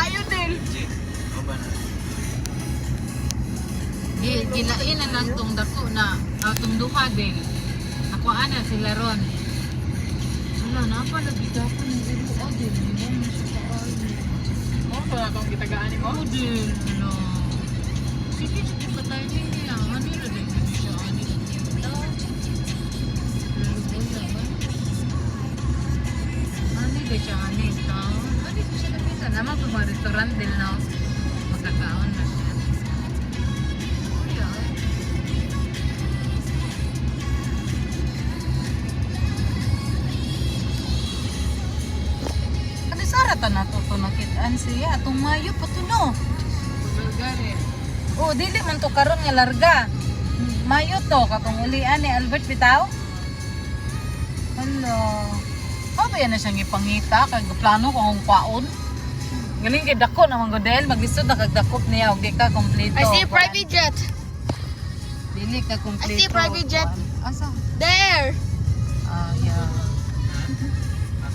kayo din. Gilain na lang tong dako na atong duha din. Ako ana sila ron. Wala na pa lagi ka ko ng ilo din. Hindi siya kaali. Oh, wala kang gitagaan mo? Oo din. Ano. Sige, sige pa tayo din niya. Ano na din siya? Ano na din ito? Laluboy ba? Ano din siya? Ano ito? Ano din siya nakita? Naman pa mga restaurant din no? Magkakaon na siya. Sarata na to nakitaan siya atong Mayo pa to no. Bulgari. Oh, dili man to karon nga larga. Mayo to katong ulian ni Albert bitaw. Hello. Ano ba yan na siyang ipangita kay plano ko ang kwaon. Galing kay dako naman godel maglisod na kagdakop niya og di ka kompleto. I see a private jet. Dili ka kompleto. I see a private jet. Asa? There.